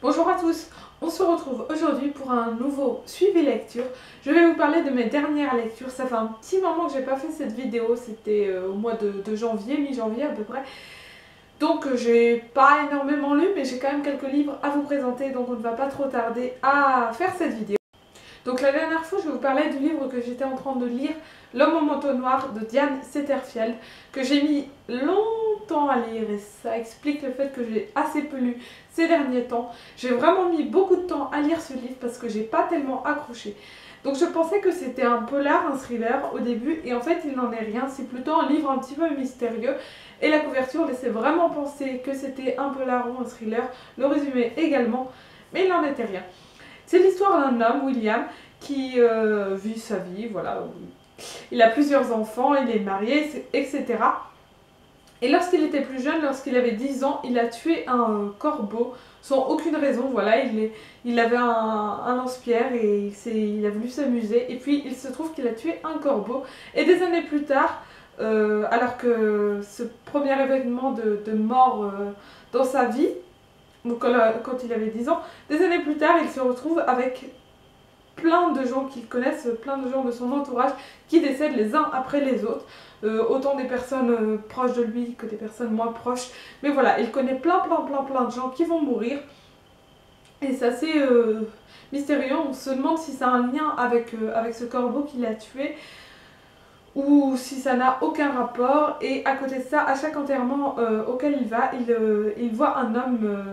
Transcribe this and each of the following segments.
Bonjour à tous, on se retrouve aujourd'hui pour un nouveau suivi lecture. Je vais vous parler de mes dernières lectures. Ça fait un petit moment que j'ai pas fait cette vidéo, c'était au mois de janvier, mi-janvier à peu près. Donc j'ai pas énormément lu, mais j'ai quand même quelques livres à vous présenter, donc on ne va pas trop tarder à faire cette vidéo. Donc la dernière fois, je vous parlais du livre que j'étais en train de lire, L'homme au manteau noir de Diane Setterfield, que j'ai mis longtemps à lire et ça explique le fait que j'ai assez peu lu ces derniers temps. J'ai vraiment mis beaucoup de temps à lire ce livre parce que j'ai pas tellement accroché. Donc je pensais que c'était un polar, un thriller au début et en fait il n'en est rien, c'est plutôt un livre un petit peu mystérieux et la couverture laissait vraiment penser que c'était un polar ou un thriller, le résumé également, mais il n'en était rien. C'est l'histoire d'un homme, William, qui vit sa vie, voilà. Il a plusieurs enfants, il est marié, etc. Et lorsqu'il était plus jeune, lorsqu'il avait 10 ans, il a tué un corbeau sans aucune raison. Voilà, il avait un lance-pierre et il a voulu s'amuser. Et puis il se trouve qu'il a tué un corbeau. Et des années plus tard, alors que ce premier événement de mort dans sa vie, donc quand il avait 10 ans, des années plus tard, il se retrouve avec plein de gens qu'il connaisse, plein de gens de son entourage qui décèdent les uns après les autres. Autant des personnes proches de lui que des personnes moins proches. Mais voilà, il connaît plein de gens qui vont mourir. Et c'est assez mystérieux. On se demande si ça a un lien avec ce corbeau qu'il a tué ou si ça n'a aucun rapport. Et à côté de ça, à chaque enterrement auquel il va, il voit un homme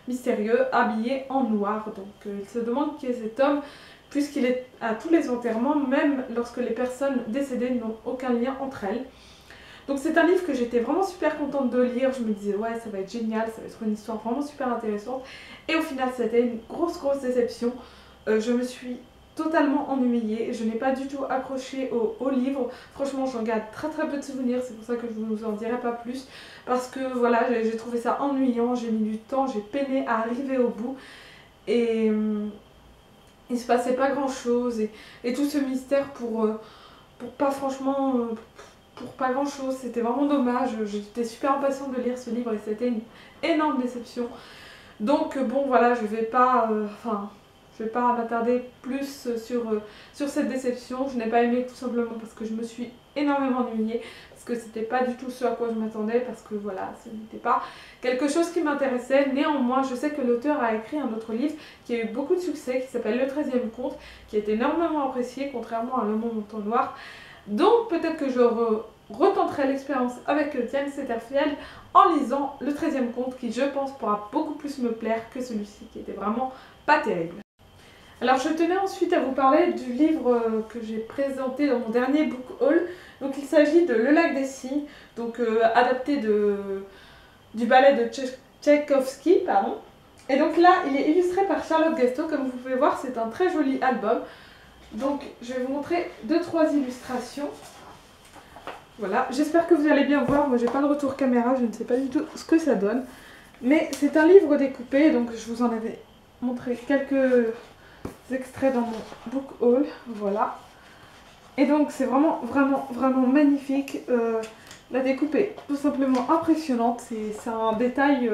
mystérieux habillé en noir. Donc il se demande qui est cet homme, puisqu'il est à tous les enterrements, même lorsque les personnes décédées n'ont aucun lien entre elles. Donc c'est un livre que j'étais vraiment super contente de lire. Je me disais ouais, ça va être génial, ça va être une histoire vraiment super intéressante. Et au final c'était une grosse déception. Je me suis totalement ennuyée, je n'ai pas du tout accroché au livre. Franchement j'en garde très peu de souvenirs, c'est pour ça que je ne vous en dirai pas plus. Parce que voilà, j'ai trouvé ça ennuyant, j'ai mis du temps, j'ai peiné à arriver au bout. Et il se passait pas grand chose et tout ce mystère pour pas franchement pour pas grand chose, c'était vraiment dommage. J'étais super impatiente de lire ce livre et c'était une énorme déception. Donc bon voilà, je vais pas m'attarder plus sur cette déception. Je n'ai pas aimé tout simplement parce que je me suis énormément ennuyée, parce que c'était pas du tout ce à quoi je m'attendais, parce que voilà, ce n'était pas quelque chose qui m'intéressait. Néanmoins, je sais que l'auteur a écrit un autre livre qui a eu beaucoup de succès, qui s'appelle Le 13e conte, qui a été énormément apprécié, contrairement à Le Monde au manteau noir. Donc peut-être que je retenterai l'expérience avec Diane Setterfield en lisant Le 13e conte, qui je pense pourra beaucoup plus me plaire que celui-ci qui était vraiment pas terrible. Alors je tenais ensuite à vous parler du livre que j'ai présenté dans mon dernier book haul. Donc il s'agit de Le Lac des Cygnes, donc adapté du ballet de Tchaïkovski, pardon. Et donc là, il est illustré par Charlotte Guesto. Comme vous pouvez voir, c'est un très joli album. Donc je vais vous montrer 2-3 illustrations. Voilà, j'espère que vous allez bien voir. Moi j'ai pas le retour caméra, je ne sais pas du tout ce que ça donne. Mais c'est un livre découpé, donc je vous en avais montré quelques extraits dans mon book haul, voilà. Et donc c'est vraiment magnifique. La découpe est tout simplement impressionnante, c'est un détail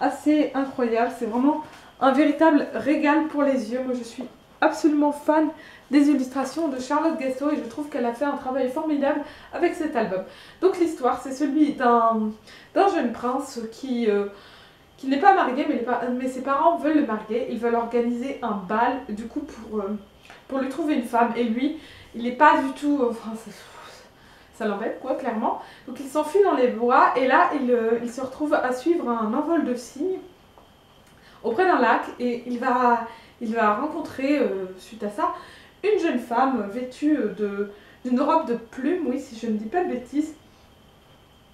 assez incroyable, c'est vraiment un véritable régal pour les yeux. Moi je suis absolument fan des illustrations de Charlotte Guesto et je trouve qu'elle a fait un travail formidable avec cet album. Donc l'histoire, c'est celui d'un jeune prince qui n'est pas marié, mais ses parents veulent le marier. Ils veulent organiser un bal, du coup, pour lui trouver une femme. Et lui, il n'est pas du tout... Enfin, ça l'embête, quoi, clairement. Donc il s'enfuit dans les bois, et là, il se retrouve à suivre un envol de cygnes auprès d'un lac, et il va rencontrer, suite à ça, une jeune femme vêtue d'une robe de plumes, oui, si je ne dis pas de bêtises.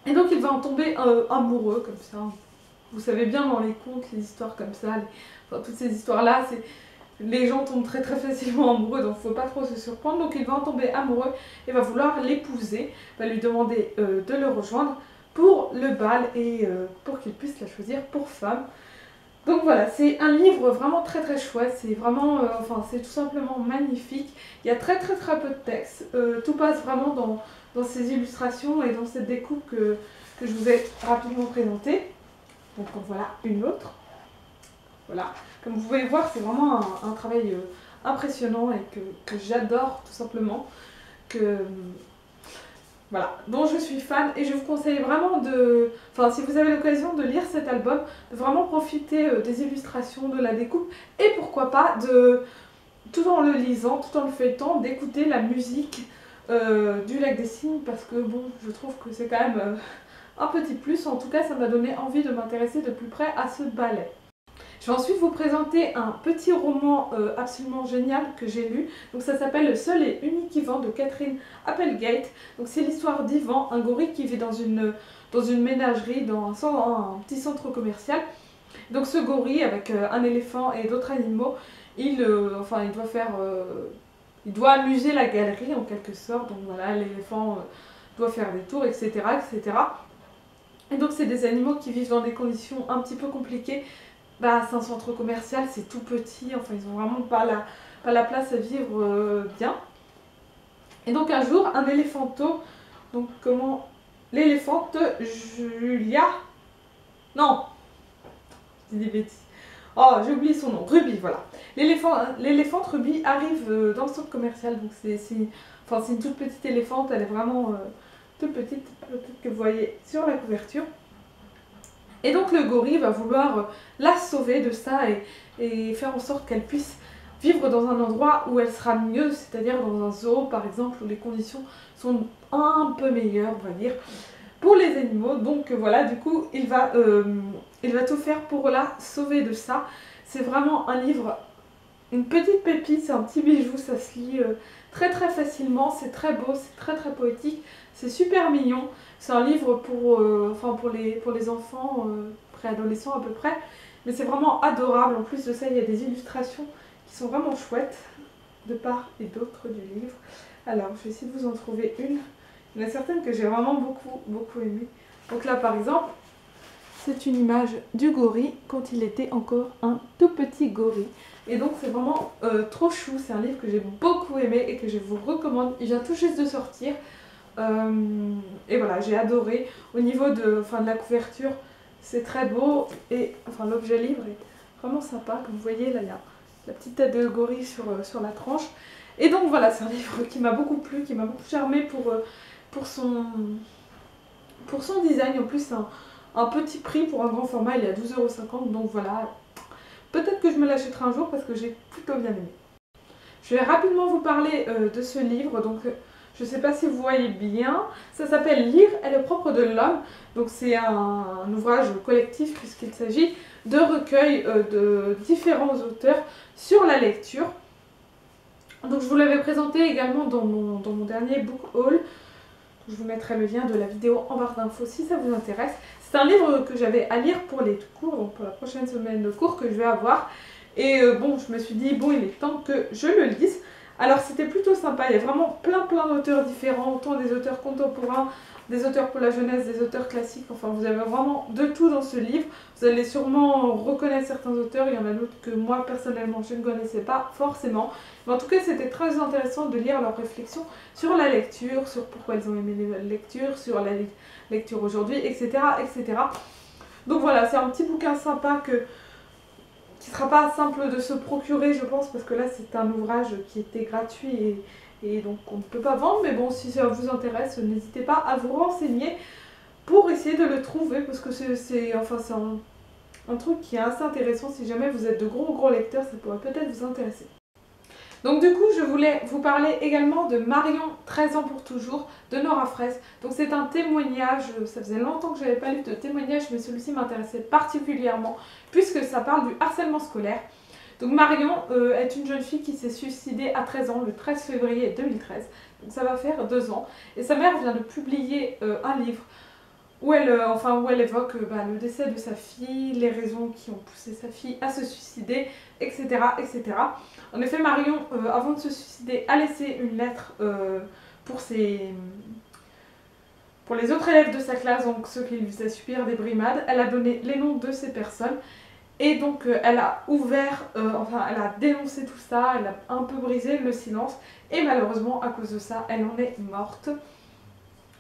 Et donc il va en tomber amoureux, comme ça. Vous savez bien dans les contes, les histoires comme ça, toutes ces histoires-là, les gens tombent très facilement amoureux, donc il ne faut pas trop se surprendre. Donc il va en tomber amoureux et va vouloir l'épouser, va lui demander de le rejoindre pour le bal et pour qu'il puisse la choisir pour femme. Donc voilà, c'est un livre vraiment très chouette, c'est vraiment, c'est tout simplement magnifique. Il y a très peu de texte, tout passe vraiment dans ces illustrations et dans cette découpe que je vous ai rapidement présentée. Donc voilà une autre. Voilà, comme vous pouvez voir, c'est vraiment un travail impressionnant et que j'adore tout simplement. Voilà, dont je suis fan et je vous conseille vraiment enfin si vous avez l'occasion de lire cet album, de vraiment profiter des illustrations, de la découpe et pourquoi pas tout en le lisant, tout en le feuilletant, d'écouter la musique du Lac des Cygnes parce que bon, je trouve que c'est quand même un petit plus. En tout cas, ça m'a donné envie de m'intéresser de plus près à ce ballet. Je vais ensuite vous présenter un petit roman absolument génial que j'ai lu. Donc ça s'appelle Le seul et unique Ivan de Catherine Applegate. Donc c'est l'histoire d'Ivan, un gorille qui vit dans une ménagerie, dans un petit centre commercial. Donc ce gorille avec un éléphant et d'autres animaux, il doit amuser la galerie en quelque sorte. Donc voilà, l'éléphant doit faire des tours, etc. etc. Et donc c'est des animaux qui vivent dans des conditions un petit peu compliquées. Bah, c'est un centre commercial, c'est tout petit, enfin ils ont vraiment pas la place à vivre bien. Et donc un jour, un éléphanto, donc comment... L'éléphante Julia... Non, je dis des bêtises. Oh, j'ai oublié son nom, Ruby, voilà. L'éléphante Ruby arrive dans le centre commercial, donc c'est une toute petite éléphante, elle est vraiment toute petite, peut-être que vous voyez sur la couverture. Et donc le gorille va vouloir la sauver de ça et faire en sorte qu'elle puisse vivre dans un endroit où elle sera mieux, c'est-à-dire dans un zoo par exemple, où les conditions sont un peu meilleures, on va dire, pour les animaux. Donc voilà, du coup, il va tout faire pour la sauver de ça. C'est vraiment un livre, une petite pépite, c'est un petit bijou, ça se lit très très facilement, c'est très beau, c'est très très poétique, c'est super mignon. C'est un livre pour les enfants, préadolescents à peu près, mais c'est vraiment adorable. En plus de ça, il y a des illustrations qui sont vraiment chouettes, de part et d'autre du livre. Alors, je vais essayer de vous en trouver une. Il y en a certaines que j'ai vraiment beaucoup aimées. Donc là, par exemple, c'est une image du gorille quand il était encore un tout petit gorille. Et donc c'est vraiment trop chou, c'est un livre que j'ai beaucoup aimé et que je vous recommande. Il vient tout juste de sortir. Et voilà, j'ai adoré. Au niveau de la couverture, c'est très beau. Et enfin, l'objet livre est vraiment sympa. Comme vous voyez, là, il y a la petite tête de gorille sur la tranche. Et donc voilà, c'est un livre qui m'a beaucoup plu, qui m'a beaucoup charmé pour son design. En plus, c'est un petit prix pour un grand format, il est à 12,50 €. Donc voilà, peut-être que je me l'achèterai un jour parce que j'ai plutôt bien aimé. Je vais rapidement vous parler de ce livre. Donc je ne sais pas si vous voyez bien, ça s'appelle Lire est le propre de l'homme. Donc c'est un ouvrage collectif puisqu'il s'agit de recueils de différents auteurs sur la lecture. Donc je vous l'avais présenté également dans mon dernier book haul. Je vous mettrai le lien de la vidéo en barre d'infos si ça vous intéresse. C'est un livre que j'avais à lire pour les cours, donc pour la prochaine semaine de cours que je vais avoir. Et bon, je me suis dit, bon, il est temps que je le lise. Alors c'était plutôt sympa, il y a vraiment plein d'auteurs différents, autant des auteurs contemporains, des auteurs pour la jeunesse, des auteurs classiques, enfin vous avez vraiment de tout dans ce livre. Vous allez sûrement reconnaître certains auteurs, il y en a d'autres que moi personnellement je ne connaissais pas forcément. Mais en tout cas c'était très intéressant de lire leurs réflexions sur la lecture, sur pourquoi ils ont aimé la lecture, sur la lecture aujourd'hui, etc., etc. Donc voilà, c'est un petit bouquin sympa qui ne sera pas simple de se procurer, je pense, parce que là c'est un ouvrage qui était gratuit et donc on ne peut pas vendre. Mais bon, si ça vous intéresse, n'hésitez pas à vous renseigner pour essayer de le trouver, parce que c'est un truc qui est assez intéressant. Si jamais vous êtes de gros lecteurs, ça pourrait peut-être vous intéresser. Donc du coup, je voulais vous parler également de Marion, 13 ans pour toujours, de Nora Fraisse. Donc c'est un témoignage, ça faisait longtemps que je n'avais pas lu de témoignage, mais celui-ci m'intéressait particulièrement, puisque ça parle du harcèlement scolaire. Donc Marion est une jeune fille qui s'est suicidée à 13 ans, le 13 février 2013. Donc ça va faire 2 ans. Et sa mère vient de publier un livre où elle évoque le décès de sa fille, les raisons qui ont poussé sa fille à se suicider, etc. etc. En effet, Marion, avant de se suicider, a laissé une lettre pour les autres élèves de sa classe, donc ceux qui lui faisaient subir des brimades. Elle a donné les noms de ces personnes. Et donc elle a elle a dénoncé tout ça, elle a un peu brisé le silence. Et malheureusement, à cause de ça, elle en est morte.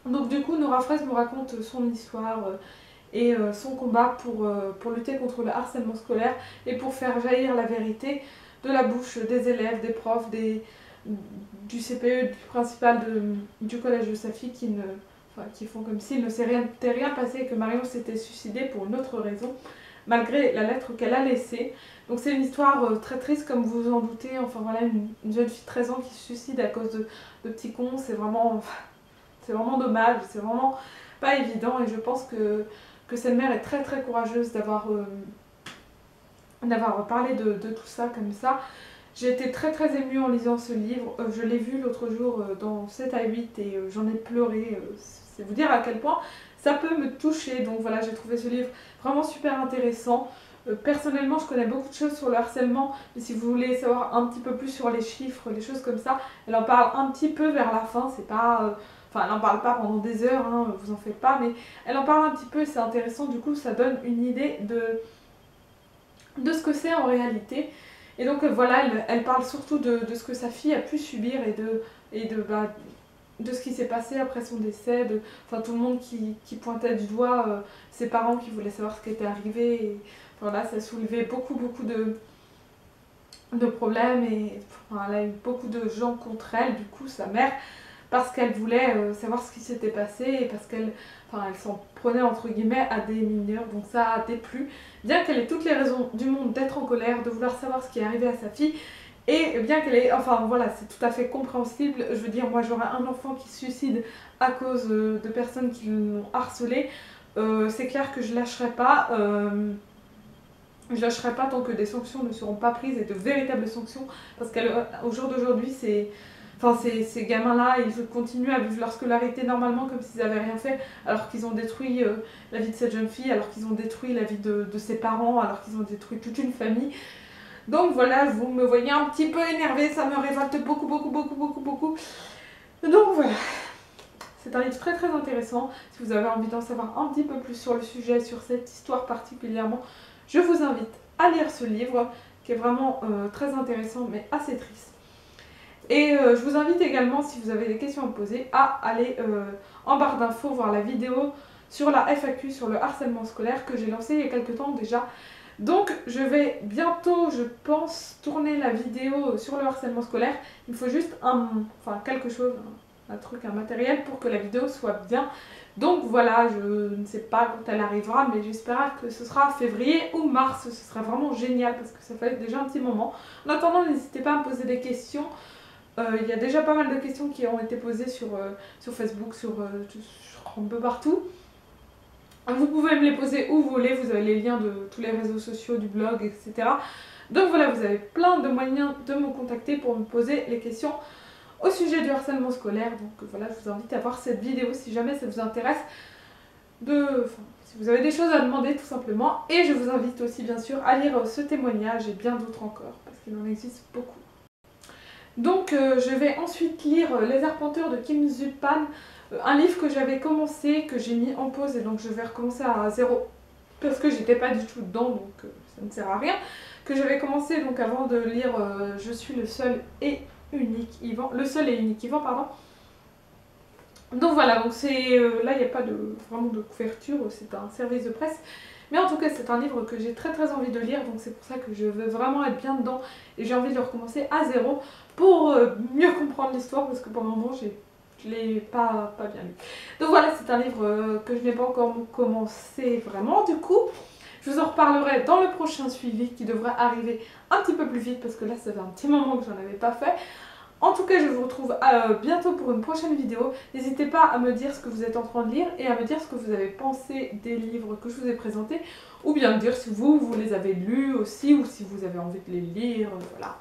Donc du coup, Nora Fraisse me raconte son histoire et son combat pour lutter contre le harcèlement scolaire et pour faire jaillir la vérité de la bouche des élèves, des profs, du CPE, du principal du collège de sa fille qui font comme s'il ne s'était rien passé et que Marion s'était suicidée pour une autre raison, malgré la lettre qu'elle a laissée. Donc c'est une histoire très triste comme vous vous en doutez, enfin voilà, une jeune fille de 13 ans qui se suicide à cause de petits cons, c'est vraiment dommage, c'est vraiment pas évident et je pense que cette mère est très très courageuse d'avoir parlé de tout ça comme ça. J'ai été très très émue en lisant ce livre, je l'ai vu l'autre jour dans 7 à 8 et j'en ai pleuré, c'est vous dire à quel point ça peut me toucher. Donc voilà, j'ai trouvé ce livre vraiment super intéressant. Personnellement, je connais beaucoup de choses sur le harcèlement, mais si vous voulez savoir un petit peu plus sur les chiffres, les choses comme ça, elle en parle un petit peu vers la fin, c'est pas... Enfin, elle n'en parle pas pendant des heures, hein, vous en faites pas, mais elle en parle un petit peu et c'est intéressant, du coup ça donne une idée de ce que c'est en réalité. Et donc voilà, elle parle surtout de ce que sa fille a pu subir et de ce qui s'est passé après son décès, enfin tout le monde qui pointait du doigt ses parents qui voulaient savoir ce qui était arrivé. Et voilà, ça soulevait beaucoup de problèmes et enfin, elle a eu beaucoup de gens contre elle, du coup sa mère, parce qu'elle voulait savoir ce qui s'était passé et parce qu'elle s'en prenait entre guillemets à des mineurs, donc ça a déplu, bien qu'elle ait toutes les raisons du monde d'être en colère, de vouloir savoir ce qui est arrivé à sa fille, et bien qu'elle ait, enfin voilà, c'est tout à fait compréhensible. Je veux dire, moi j'aurais un enfant qui se suicide à cause de personnes qui l'ont harcelé, c'est clair que je lâcherai pas. Je lâcherai pas tant que des sanctions ne seront pas prises et de véritables sanctions, parce qu'au jour d'aujourd'hui, ces gamins-là, ils continuent à vivre leur scolarité normalement comme s'ils n'avaient rien fait, alors qu'ils ont détruit la vie de cette jeune fille, alors qu'ils ont détruit la vie de ses parents, alors qu'ils ont détruit toute une famille. Donc voilà, vous me voyez un petit peu énervée, ça me révolte beaucoup. Donc voilà, c'est un livre très très intéressant. Si vous avez envie d'en savoir un petit peu plus sur le sujet, sur cette histoire particulièrement, je vous invite à lire ce livre qui est vraiment très intéressant mais assez triste. Et je vous invite également, si vous avez des questions à me poser, à aller en barre d'infos voir la vidéo sur la FAQ sur le harcèlement scolaire que j'ai lancée il y a quelques temps déjà. Donc je vais bientôt, je pense, tourner la vidéo sur le harcèlement scolaire. Il me faut juste quelque chose, un matériel pour que la vidéo soit bien. Donc voilà, je ne sais pas quand elle arrivera, mais j'espère que ce sera février ou mars. Ce sera vraiment génial parce que ça fait déjà un petit moment. En attendant, n'hésitez pas à me poser des questions. Il y a déjà pas mal de questions qui ont été posées sur Facebook, sur un peu partout. Vous pouvez me les poser où vous voulez, vous avez les liens de tous les réseaux sociaux, du blog, etc. Donc voilà, vous avez plein de moyens de me contacter pour me poser les questions au sujet du harcèlement scolaire. Donc voilà, je vous invite à voir cette vidéo si jamais ça vous intéresse, si vous avez des choses à demander tout simplement. Et je vous invite aussi bien sûr à lire ce témoignage et bien d'autres encore, parce qu'il en existe beaucoup. Donc je vais ensuite lire Les Arpenteurs de Kim Soo-pan, un livre que j'avais commencé, que j'ai mis en pause et donc je vais recommencer à zéro parce que j'étais pas du tout dedans, donc ça ne sert à rien. Que j'avais commencé donc avant de lire Je suis le seul et unique Yvan, pardon. Donc voilà, donc c'est là il n'y a pas vraiment de couverture, c'est un service de presse. Mais en tout cas, c'est un livre que j'ai très très envie de lire, donc c'est pour ça que je veux vraiment être bien dedans et j'ai envie de le recommencer à zéro pour mieux comprendre l'histoire, parce que pour le moment, je ne l'ai pas bien lu. Donc voilà, c'est un livre que je n'ai pas encore commencé vraiment, du coup, je vous en reparlerai dans le prochain suivi qui devrait arriver un petit peu plus vite, parce que là, ça fait un petit moment que j'en avais pas fait. En tout cas, je vous retrouve bientôt pour une prochaine vidéo. N'hésitez pas à me dire ce que vous êtes en train de lire et à me dire ce que vous avez pensé des livres que je vous ai présentés. Ou bien me dire si vous les avez lus aussi ou si vous avez envie de les lire, voilà.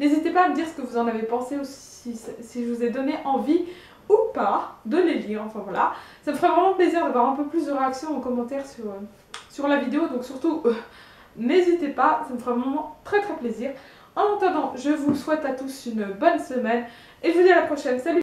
N'hésitez pas à me dire ce que vous en avez pensé aussi, si je vous ai donné envie ou pas de les lire, enfin voilà. Ça me ferait vraiment plaisir d'avoir un peu plus de réactions en commentaire sur la vidéo, donc surtout n'hésitez pas, ça me ferait vraiment très très plaisir. En attendant, je vous souhaite à tous une bonne semaine et je vous dis à la prochaine. Salut!